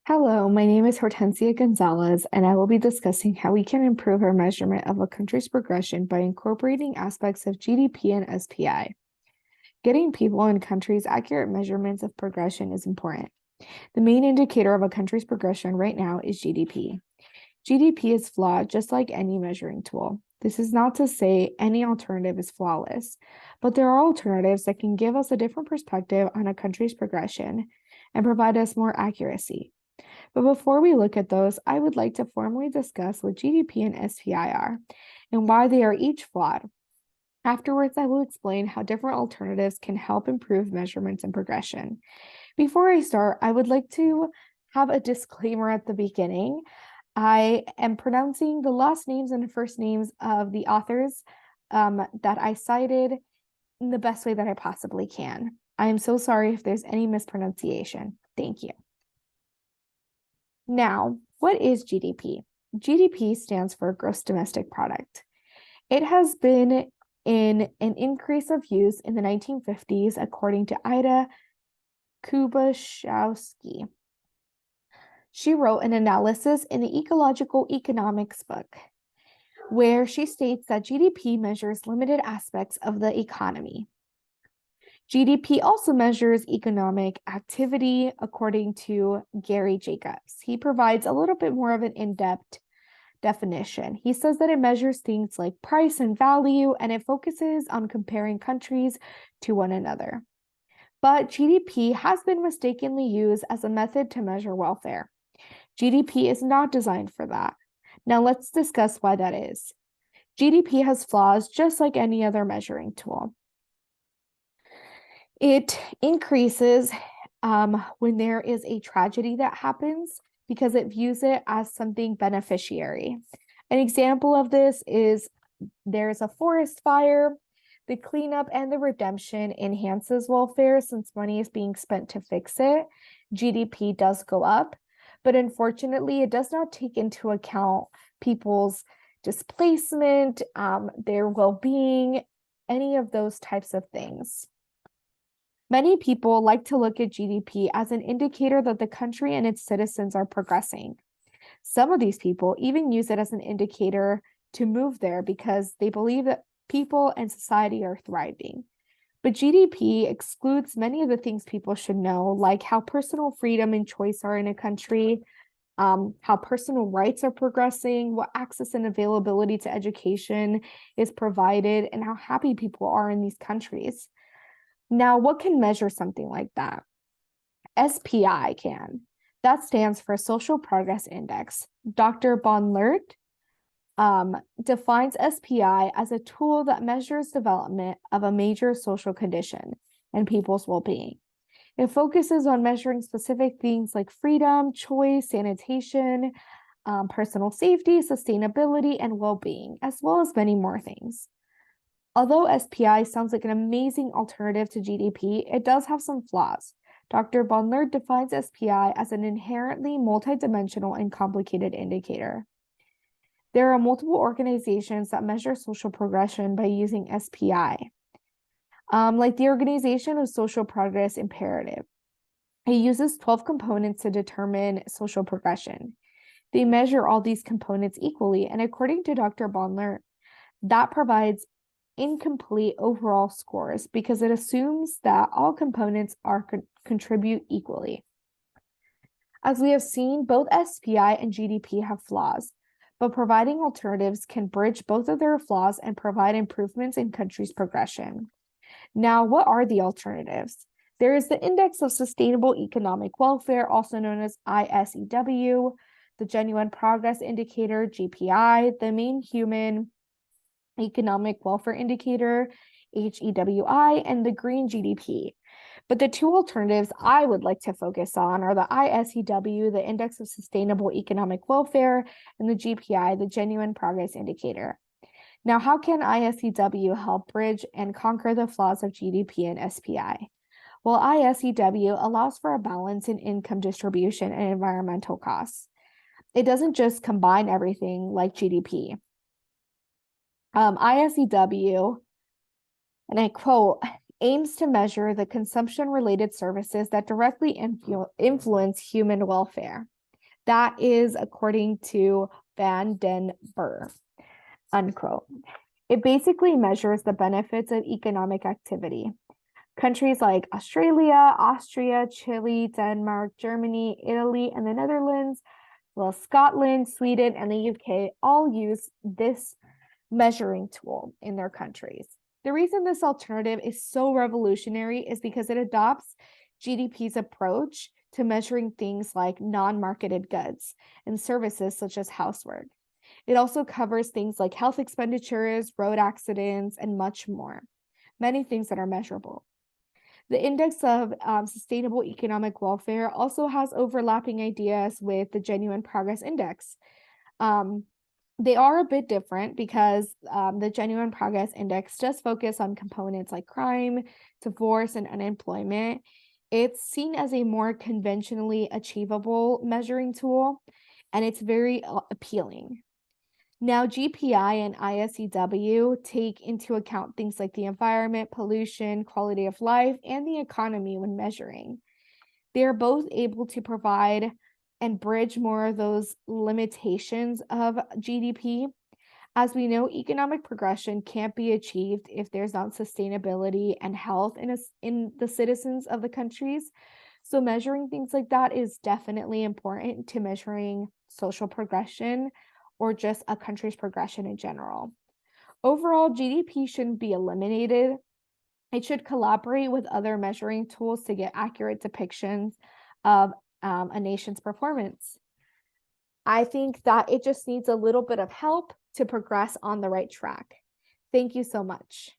Hello, my name is Hortencia Gonzalez, and I will be discussing how we can improve our measurement of a country's progression by incorporating aspects of GDP and SPI. Getting people and countries accurate measurements of progression is important. The main indicator of a country's progression right now is GDP. GDP is flawed just like any measuring tool. This is not to say any alternative is flawless, but there are alternatives that can give us a different perspective on a country's progression and provide us more accuracy. But before we look at those, I would like to formally discuss what GDP and SPI are and why they are each flawed. Afterwards, I will explain how different alternatives can help improve measurements and progression. Before I start, I would like to have a disclaimer at the beginning. I am pronouncing the last names and first names of the authors that I cited in the best way that I possibly can. I am so sorry if there's any mispronunciation. Thank you. Now, what is GDP? GDP stands for Gross Domestic Product. It has been in an increase of use in the 1950s, according to Ida Kubashowski. She wrote an analysis in the Ecological Economics book, where she states that GDP measures limited aspects of the economy. GDP also measures economic activity, according to Gary Jacobs. He provides a little bit more of an in-depth definition. He says that it measures things like price and value, and it focuses on comparing countries to one another. But GDP has been mistakenly used as a method to measure welfare. GDP is not designed for that. Now let's discuss why that is. GDP has flaws just like any other measuring tool. It increases when there is a tragedy that happens because it views it as something beneficiary. An example of this is there's a forest fire. The cleanup and the redemption enhances welfare since money is being spent to fix it. GDP does go up, but unfortunately, it does not take into account people's displacement, their well-being, any of those types of things. Many people like to look at GDP as an indicator that the country and its citizens are progressing. Some of these people even use it as an indicator to move there because they believe that people and society are thriving. But GDP excludes many of the things people should know, like how personal freedom and choice are in a country, how personal rights are progressing, what access and availability to education is provided, and how happy people are in these countries. Now, what can measure something like that? SPI can. That stands for Social Progress Index. Dr. Bonlert defines SPI as a tool that measures development of a major social condition and people's well-being. It focuses on measuring specific things like freedom, choice, sanitation, personal safety, sustainability, and well-being, as well as many more things. Although SPI sounds like an amazing alternative to GDP, it does have some flaws. Dr. Bonlert defines SPI as an inherently multidimensional and complicated indicator. There are multiple organizations that measure social progression by using SPI, like the Organization of Social Progress Imperative. It uses 12 components to determine social progression. They measure all these components equally, and according to Dr. Bonlert, that provides incomplete overall scores because it assumes that all components contribute equally. As we have seen, both SPI and GDP have flaws, but providing alternatives can bridge both of their flaws and provide improvements in countries' progression. Now, what are the alternatives? There is the Index of Sustainable Economic Welfare, also known as ISEW, the Genuine Progress Indicator, GPI, the Main Human Economic Welfare Indicator, HEWI, and the Green GDP. But the two alternatives I would like to focus on are the ISEW, the Index of Sustainable Economic Welfare, and the GPI, the Genuine Progress Indicator. Now, how can ISEW help bridge and conquer the flaws of GDP and SPI? Well, ISEW allows for a balance in income distribution and environmental costs. It doesn't just combine everything like GDP. ISEW, and I quote, aims to measure the consumption-related services that directly influence human welfare. That is according to Van den Burr, unquote. It basically measures the benefits of economic activity. Countries like Australia, Austria, Chile, Denmark, Germany, Italy, and the Netherlands, well, Scotland, Sweden, and the UK all use this measuring tool in their countries. The reason this alternative is so revolutionary is because it adopts GDP's approach to measuring things like non-marketed goods and services such as housework. It also covers things like health expenditures, road accidents, and much more. Many things that are measurable. The Index of Sustainable Economic Welfare also has overlapping ideas with the Genuine Progress Index. They are a bit different because the Genuine Progress Index does focus on components like crime, divorce, and unemployment. It's seen as a more conventionally achievable measuring tool, and it's very appealing. Now, GPI and ISEW take into account things like the environment, pollution, quality of life, and the economy when measuring. They are both able to provide and bridge more of those limitations of GDP. As we know, economic progression can't be achieved if there's not sustainability and health in the citizens of the countries. So measuring things like that is definitely important to measuring social progression or just a country's progression in general. Overall, GDP shouldn't be eliminated. It should collaborate with other measuring tools to get accurate depictions of a nation's performance. I think that it just needs a little bit of help to progress on the right track. Thank you so much.